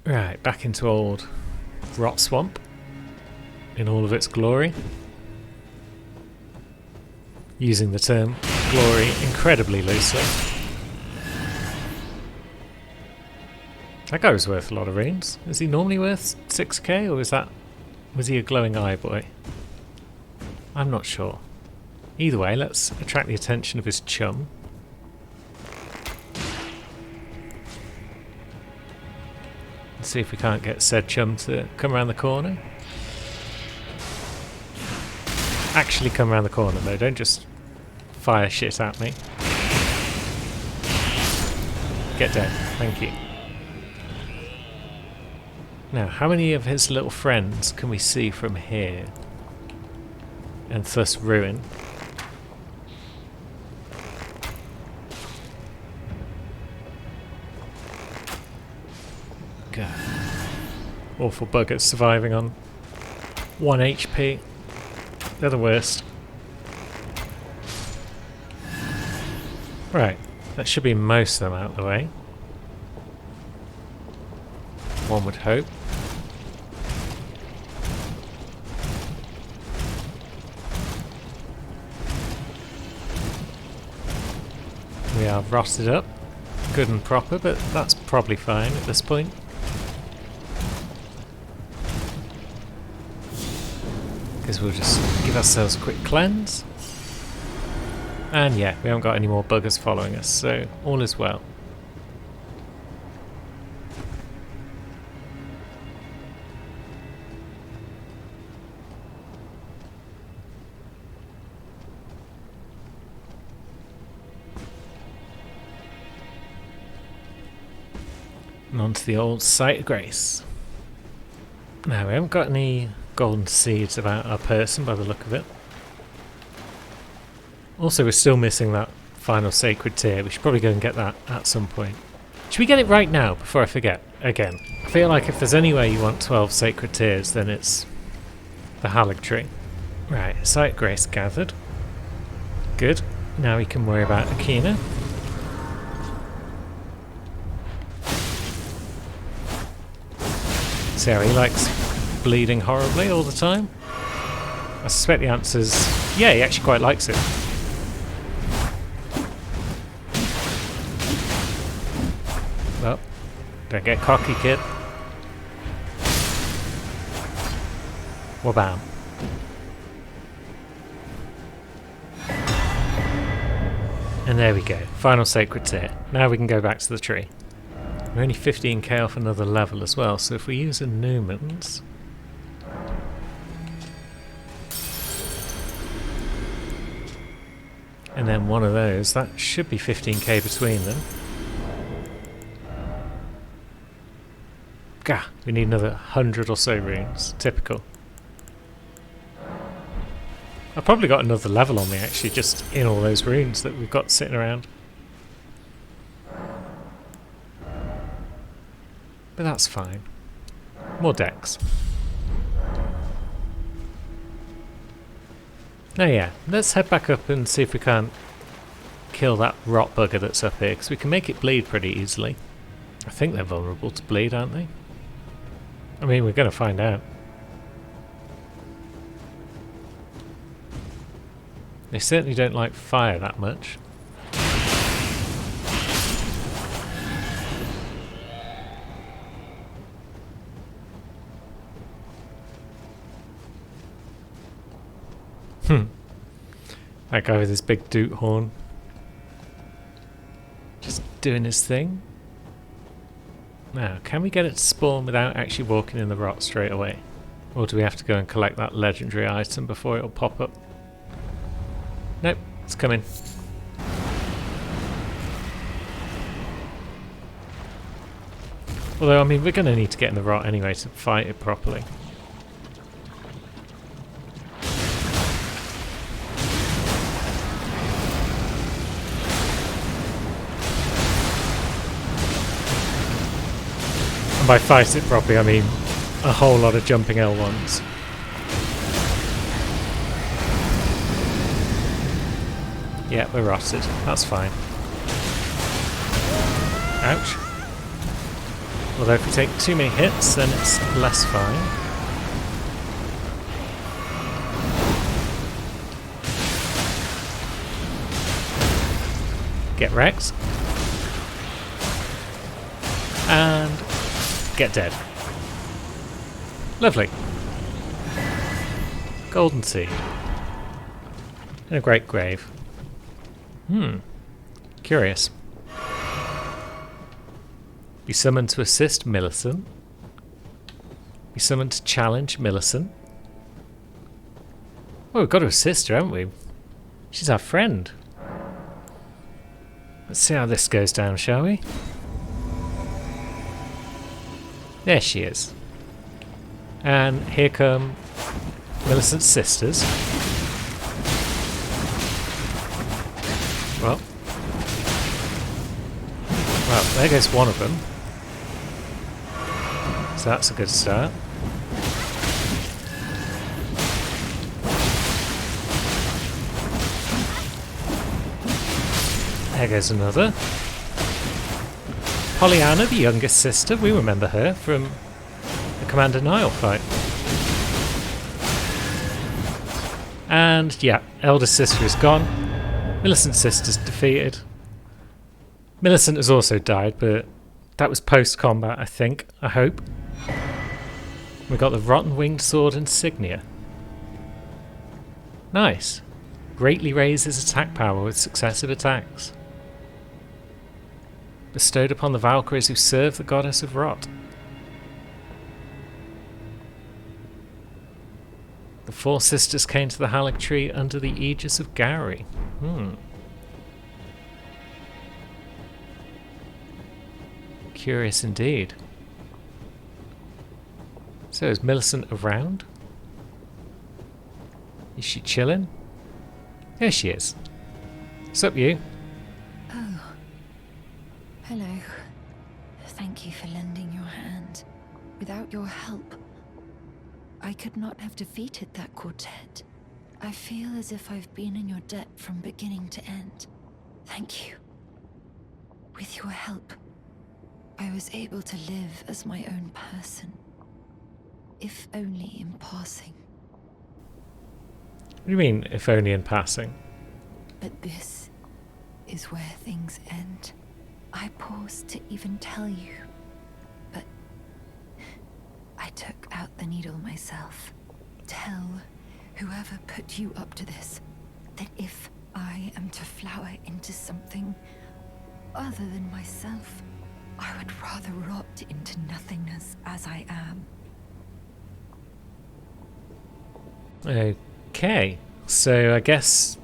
Right, back into old Rot Swamp in all of its glory. Using the term glory incredibly loosely. That guy was worth a lot of runes. Is he normally worth 6k, or was he a glowing eye boy? I'm not sure. Either way, let's attract the attention of his chum. Let's see if we can't get said chum to come around the corner. Actually come around the corner though, don't just fire shit at me. Get dead, thank you. Now, how many of his little friends can we see from here? And thus ruin? God. Awful buggers surviving on 1 HP. They're the worst. Right, that should be most of them out of the way. One would hope. We are rotted up, good and proper, but that's probably fine at this point. Because we'll just give ourselves a quick cleanse. And yeah, we haven't got any more buggers following us, so all is well. And on to the old Site of Grace. Now, we haven't got any golden seeds about our person by the look of it. Also, we're still missing that final sacred tear. We should probably go and get that at some point. Should we get it right now before I forget again? I feel like if there's any way you want 12 sacred tears, then it's the Haligtree. Right, Site of Grace gathered. Good. Now we can worry about Akina. See how he likes bleeding horribly all the time? I suspect the answer's yeah, he actually quite likes it. Well, don't get cocky, kid. Wabam. And there we go. Final sacred tear. Now we can go back to the tree. We're only 15k off another level as well, so if we use a Newman's... and then one of those, that should be 15k between them. Gah, we need another 100 or so runes. Typical. I've probably got another level on me actually, just in all those runes that we've got sitting around. But that's fine. More decks. Now yeah, let's head back up and see if we can't kill that rot bugger that's up here, because we can make it bleed pretty easily. I think they're vulnerable to bleed, aren't they? I mean, we're going to find out. They certainly don't like fire that much. That guy with his big doot horn. Just doing his thing. Now, can we get it to spawn without actually walking in the rot straight away? Or do we have to go and collect that legendary item before it'll pop up? Nope, it's coming. Although, I mean, we're going to need to get in the rot anyway to fight it properly. By fight it properly, I mean a whole lot of jumping L1s. Yeah, we're rotted. That's fine. Ouch. Although if we take too many hits, then it's less fine. Get wrecked. And get dead. Lovely. Golden seed. And a great grave. Curious. Be summoned to assist Millicent. Be summoned to challenge Millicent. Oh, we've got to assist her, haven't we? She's our friend. Let's see how this goes down, shall we? There she is. And here come Millicent's sisters. Well, there goes one of them. So that's a good start. There goes another. Pollyanna, the youngest sister, we remember her from the Commander Nile fight. And yeah, eldest sister is gone. Millicent's sister's defeated. Millicent has also died, but that was post-combat, I think. I hope. We got the Rotten Winged Sword insignia. Nice. Greatly raises attack power with successive attacks. Bestowed upon the Valkyries who serve the goddess of Rot. The four sisters came to the Haligtree under the aegis of Gowry. Curious indeed. So is Millicent around? Is she chilling? There she is. What's up, you? Oh. Hello. Thank you for lending your hand. Without your help, I could not have defeated that quartet. I feel as if I've been in your debt from beginning to end. Thank you. With your help, I was able to live as my own person. If only in passing. What do you mean, if only in passing? But this is where things end. I paused to even tell you, but I took out the needle myself. Tell whoever put you up to this that if I am to flower into something other than myself, I would rather rot into nothingness as I am. Okay, so I guess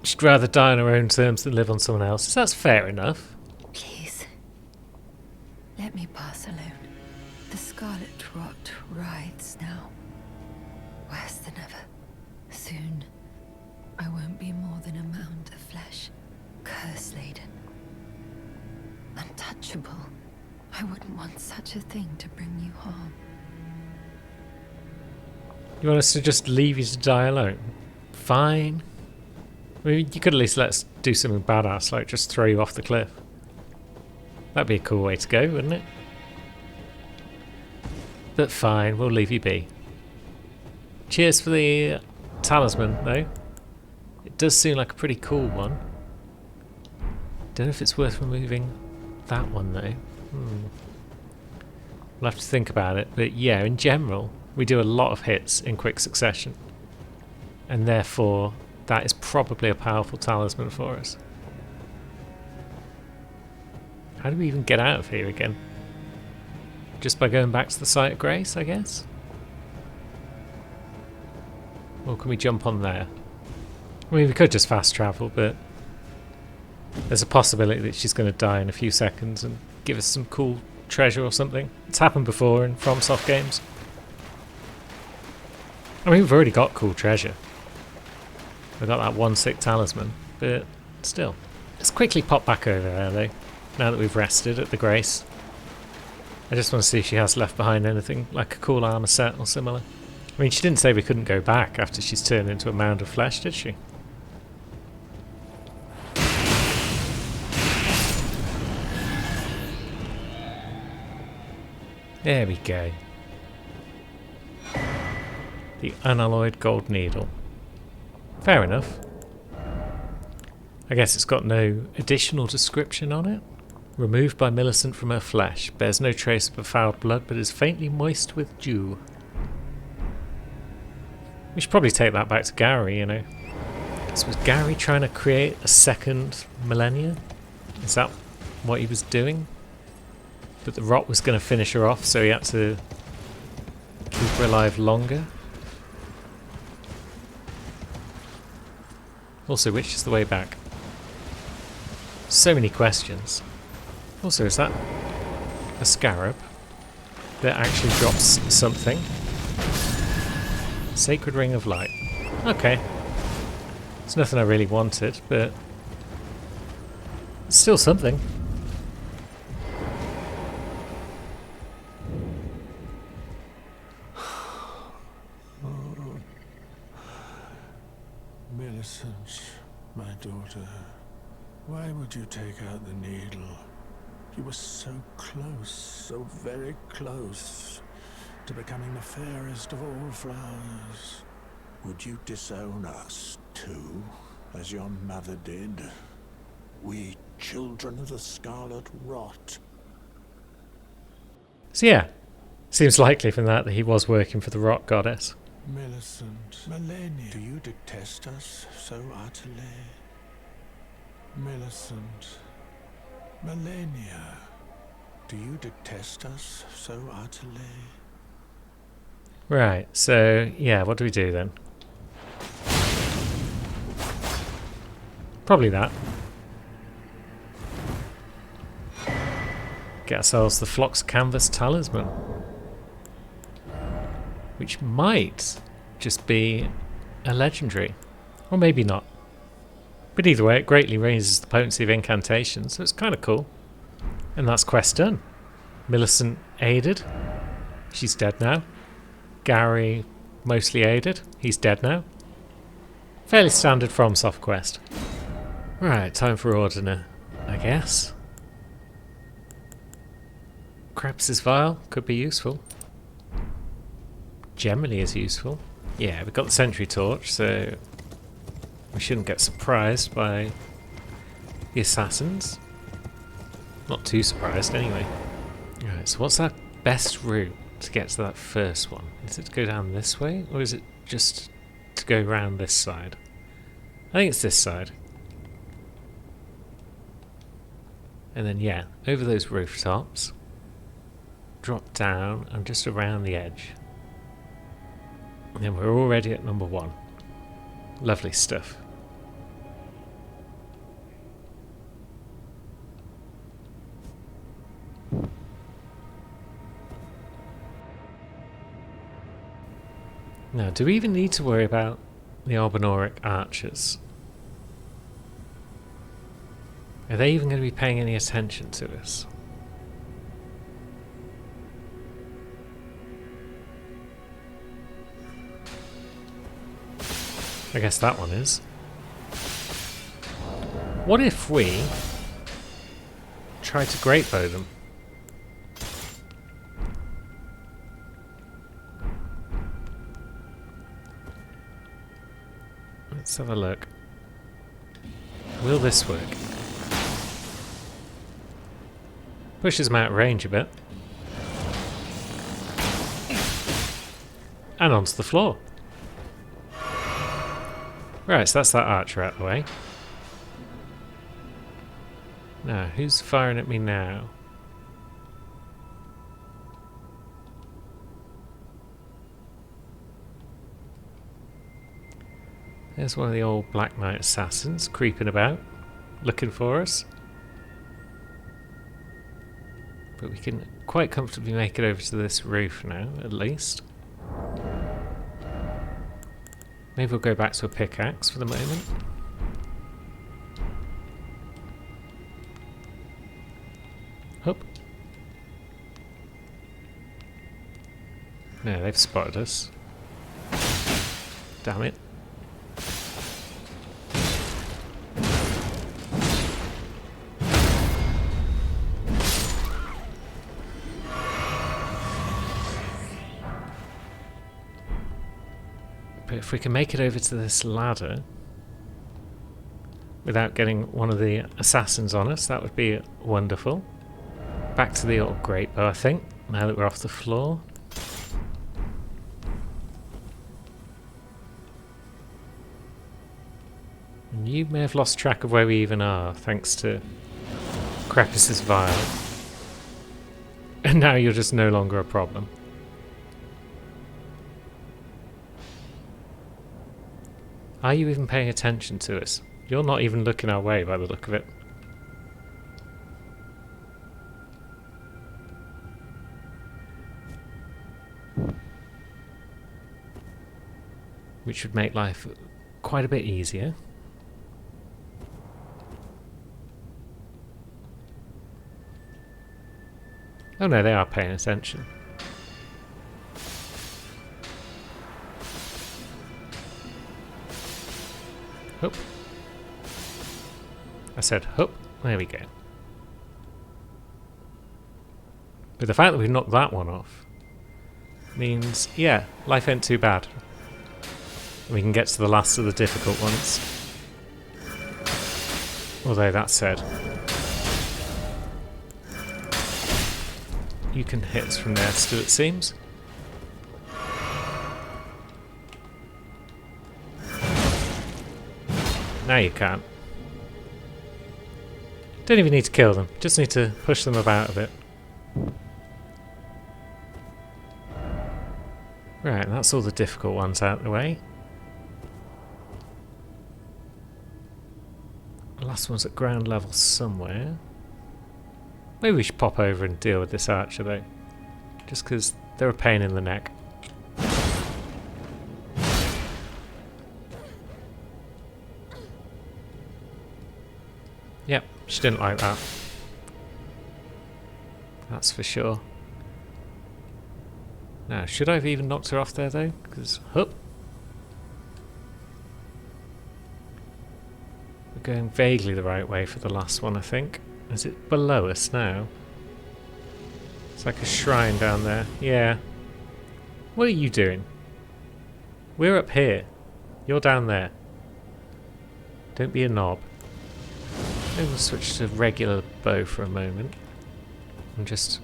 she'd rather die on her own terms than live on someone else's. That's fair enough. Please, let me pass alone. The scarlet rot writhes now, worse than ever. Soon, I won't be more than a mound of flesh, curse-laden. Untouchable. I wouldn't want such a thing to bring you harm. You want us to just leave you to die alone? Fine. I mean, you could at least let us do something badass, like just throw you off the cliff. That'd be a cool way to go, wouldn't it? But fine, we'll leave you be. Cheers for the talisman, though. It does seem like a pretty cool one. Don't know if it's worth removing that one, though. We'll have to think about it. But yeah, in general, we do a lot of hits in quick succession. And therefore, that is probably a powerful talisman for us. How do we even get out of here again? Just by going back to the site of grace, I guess? Or can we jump on there? I mean, we could just fast travel, but there's a possibility that she's going to die in a few seconds and give us some cool treasure or something. It's happened before in FromSoft games. I mean, we've already got cool treasure. We've got that one sick talisman, but still. Let's quickly pop back over there, though, now that we've rested at the Grace. I just want to see if she has left behind anything, like a cool armor set or similar. I mean, she didn't say we couldn't go back after she's turned into a mound of flesh, did she? There we go. The unalloyed gold needle. Fair enough. I guess it's got no additional description on it. Removed by Millicent from her flesh. Bears no trace of befouled blood, but is faintly moist with dew. We should probably take that back to Gary, you know. So was Gary trying to create a second millennia? Is that what he was doing? But the rot was going to finish her off, so he had to keep her alive longer. Also, which is the way back? So many questions. Also, is that a scarab that actually drops something? Sacred Ring of Light. Okay. It's nothing I really wanted, but it's still something. Millicent, my daughter, why would you take out the needle? You were so close, so very close, to becoming the fairest of all flowers. Would you disown us, too, as your mother did? We, children of the Scarlet Rot. So yeah, seems likely from that he was working for the Rot Goddess. Millicent, Malenia, do you detest us so utterly? Millicent, Malenia, do you detest us so utterly? Right, so yeah, what do we do then? Probably that. Get ourselves the Phlox Canvas Talisman. Which might just be a legendary. Or maybe not. But either way, it greatly raises the potency of incantations, so it's kind of cool. And that's quest done. Millicent aided. She's dead now. Gary mostly aided. He's dead now. Fairly standard FromSoft quest. Right, time for Ordiner, I guess. Krebs' Vial could be useful. Generally is useful. Yeah, we've got the Sentry Torch, so we shouldn't get surprised by the assassins. Not too surprised, anyway. Right, so what's that best route to get to that first one? Is it to go down this way, or is it just to go around this side? I think it's this side. And then, yeah, over those rooftops. Drop down and just around the edge. And then we're already at number 1. Lovely stuff. Now, do we even need to worry about the Albinauric archers? Are they even going to be paying any attention to us? I guess that one is. What if we try to great bow them? Let's have a look. Will this work? Pushes them out of range a bit. And onto the floor. Right, so that's that archer out of the way. Now, who's firing at me now? There's one of the old Black Knight assassins creeping about, looking for us. But we can quite comfortably make it over to this roof now, at least. Maybe we'll go back to a pickaxe for the moment. Up. No, they've spotted us. Damn it. But if we can make it over to this ladder without getting one of the assassins on us, that would be wonderful. Back to the old great bow, I think, now that we're off the floor. And you may have lost track of where we even are, thanks to Crepus's vial. And now you're just no longer a problem. Are you even paying attention to us? You're not even looking our way by the look of it. Which would make life quite a bit easier. Oh no, they are paying attention. Hoop. I said hoop. There we go. But the fact that we've knocked that one off means, yeah, life ain't too bad. We can get to the last of the difficult ones. Although that said, you can hit us from there still, it seems. Now you can't. Don't even need to kill them, just need to push them about a bit. Right, that's all the difficult ones out of the way. The last one's at ground level somewhere. Maybe we should pop over and deal with this archer though. Just because they're a pain in the neck. Yep, she didn't like that. That's for sure. Now, should I have even knocked her off there though? Because, whoop. We're going vaguely the right way for the last one, I think. Is it below us now? It's like a shrine down there. Yeah. What are you doing? We're up here. You're down there. Don't be a knob. Maybe we'll switch to regular bow for a moment. And just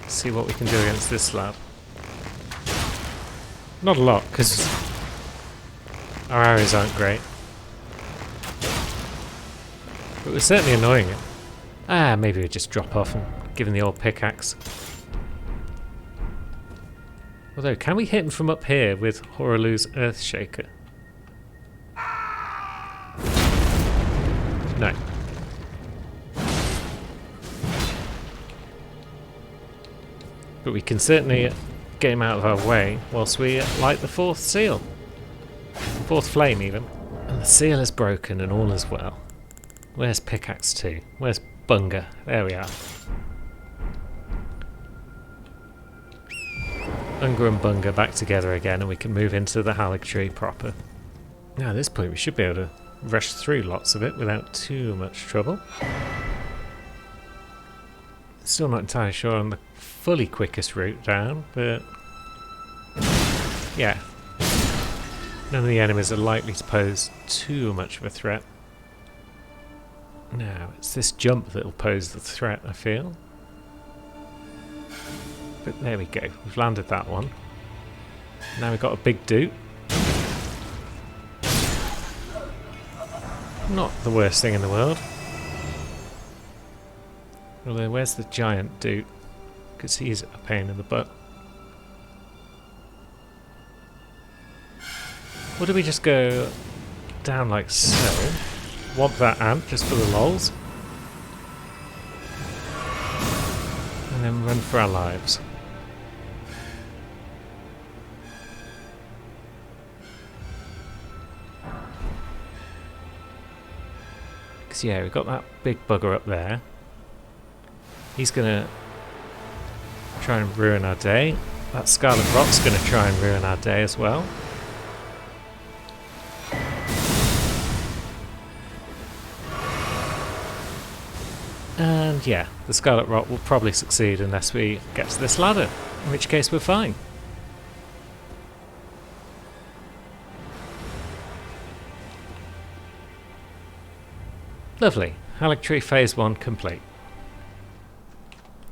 see what we can do against this lad. Not a lot, because our arrows aren't great. But we're certainly annoying it. Ah, maybe we just drop off and give him the old pickaxe. Although, can we hit him from up here with Hoaraloo's Earthshaker? No. But we can certainly get him out of our way whilst we light the fourth seal. Fourth flame, even. And the seal is broken and all is well. Where's Pickaxe 2? Where's Bunga? There we are. Unga and Bunga back together again, and we can move into the Haligtree proper. Now at this point we should be able to rush through lots of it without too much trouble. Still not entirely sure on the fully quickest route down, but yeah. None of the enemies are likely to pose too much of a threat. Now, it's this jump that'll pose the threat, I feel. But there we go, we've landed that one. Now we've got a big doot. Not the worst thing in the world. Although, where's the giant doot? Because he's a pain in the butt. Or do we just go down like so? Womp that ant just for the lols. And then run for our lives. Because yeah, we've got that big bugger up there. He's gonna try and ruin our day. That Scarlet Rot's gonna try and ruin our day as well. And yeah, the Scarlet Rot will probably succeed unless we get to this ladder, in which case we're fine. Lovely. Haligtree Phase 1 complete.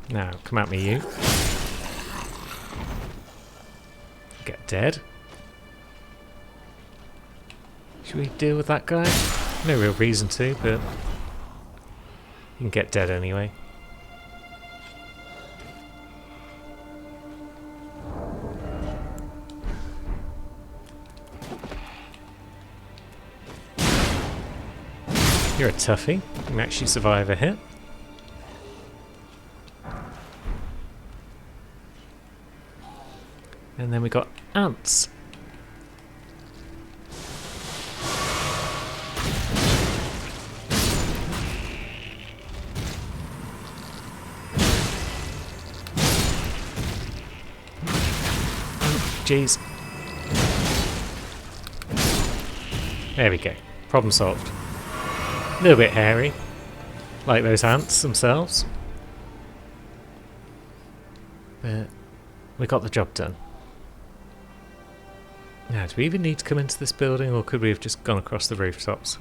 Now, come at me, you. Get dead. Should we deal with that guy? No real reason to, but... you can get dead anyway. You're a toughie. You can actually survive a hit. And then we got ants. Jeez. There we go. Problem solved. A little bit hairy, like those ants themselves. But we got the job done. Now, do we even need to come into this building, or could we have just gone across the rooftops?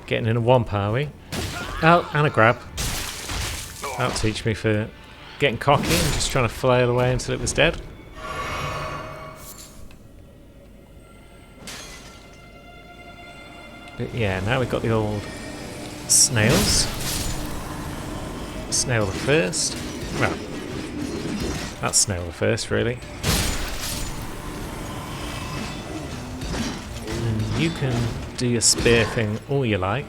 Getting in a womp, are we? Oh, and a grab. That'll teach me for getting cocky and just trying to flail away until it was dead. But yeah, now we've got the old snails. Snail the first. Well, that's snail the first, really. And you can do your spear thing all you like,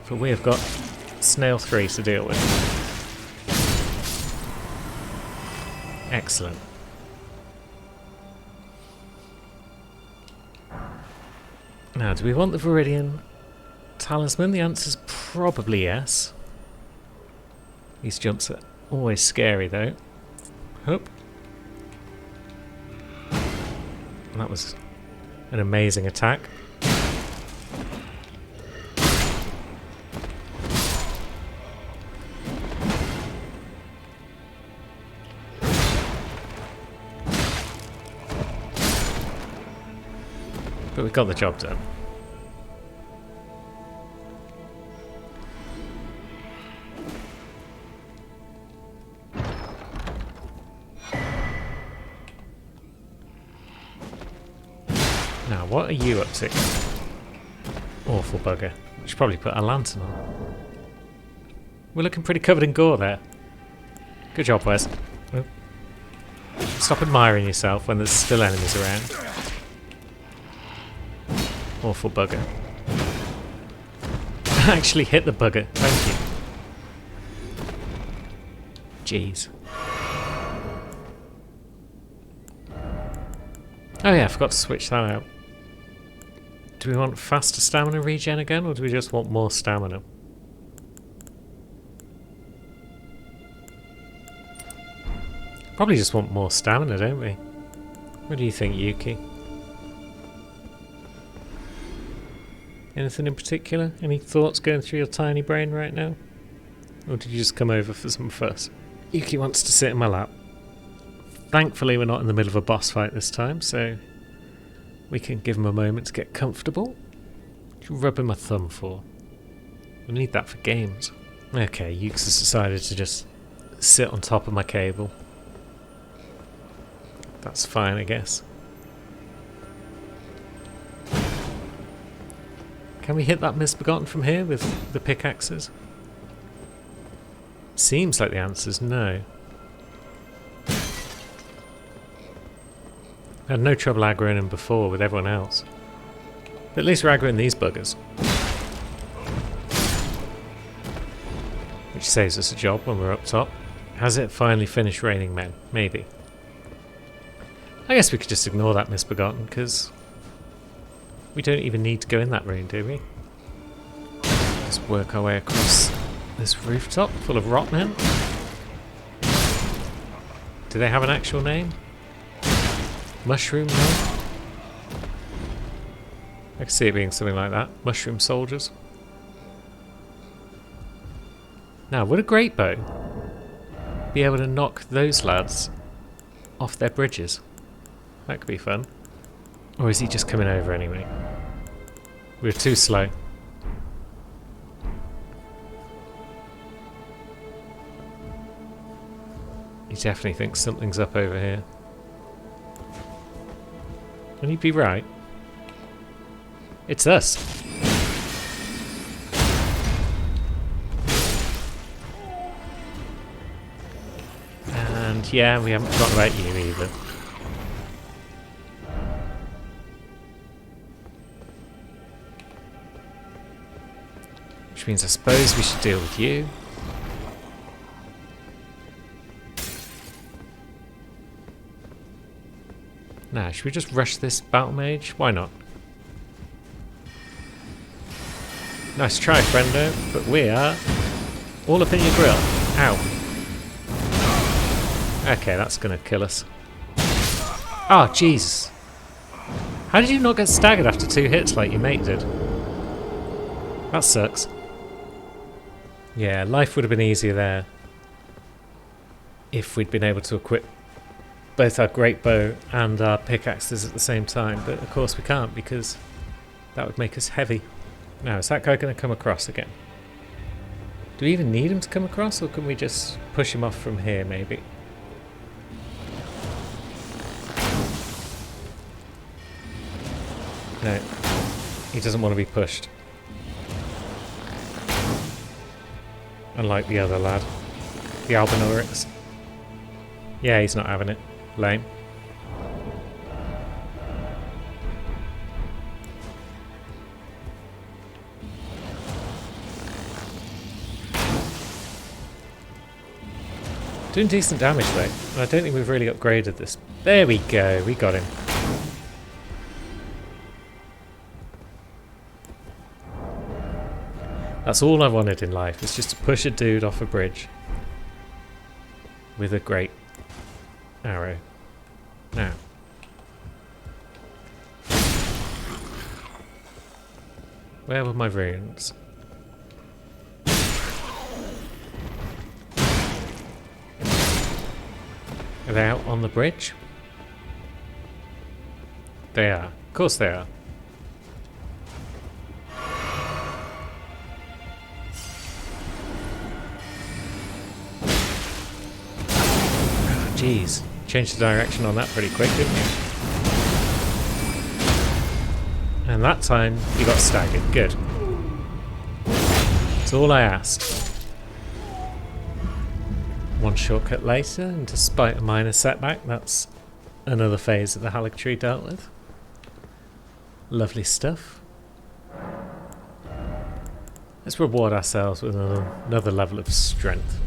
but we have got snail 3 to deal with. Excellent. Now, do we want the Viridian Talisman? The answer's probably yes. These jumps are always scary though. Hope. That was an amazing attack. But we got the job done. Now, what are you up to? Awful bugger. We should probably put a lantern on. We're looking pretty covered in gore there. Good job, Wes. Oh. Stop admiring yourself when there's still enemies around. Awful bugger. I actually hit the bugger. Thank you. Jeez. Oh yeah, I forgot to switch that out. Do we want faster stamina regen again, or do we just want more stamina? Probably just want more stamina, don't we? What do you think, Yuki? Anything in particular? Any thoughts going through your tiny brain right now? Or did you just come over for some fuss? Yuki wants to sit in my lap. Thankfully we're not in the middle of a boss fight this time, so we can give him a moment to get comfortable. What are you rubbing my thumb for? We need that for games. Okay, Yuki has decided to just sit on top of my cable. That's fine, I guess. Can we hit that Misbegotten from here with the pickaxes? Seems like the answer's no. I had no trouble aggroing him before with everyone else. But at least we're aggroing these buggers. Which saves us a job when we're up top. Has it finally finished raining men? Maybe. I guess we could just ignore that Misbegotten, because we don't even need to go in that room, do we? Just work our way across this rooftop full of rot men. Do they have an actual name? Mushroom name? I can see it being something like that. Mushroom soldiers. Now, would a great bow be able to knock those lads off their bridges? That could be fun. Or is he just coming over anyway? We're too slow. He definitely thinks something's up over here. And he'd be right. It's us. And yeah, we haven't forgotten about you either. Which means I suppose we should deal with you. Now, should we just rush this battle mage? Why not? Nice try, friendo, but we are all up in your grill. Ow. Okay, that's gonna kill us. Oh, Jesus. How did you not get staggered after 2 hits like your mate did? That sucks. Yeah, life would have been easier there if we'd been able to equip both our great bow and our pickaxes at the same time, but of course we can't because that would make us heavy. Now, is that guy going to come across again? Do we even need him to come across, or can we just push him off from here, maybe? No, he doesn't want to be pushed. Unlike the other lad, the Albinorix. Yeah, he's not having it. Lame. Doing decent damage though, and I don't think we've really upgraded this. There we go, we got him. That's all I wanted in life, was just to push a dude off a bridge with a great arrow. Now, where were my runes? Are they out on the bridge? They are. Of course they are. Jeez, changed the direction on that pretty quick, didn't you? And that time, you got staggered. Good. That's all I asked. One shortcut later, and despite a minor setback, that's another phase of the Haligtree dealt with. Lovely stuff. Let's reward ourselves with another level of strength.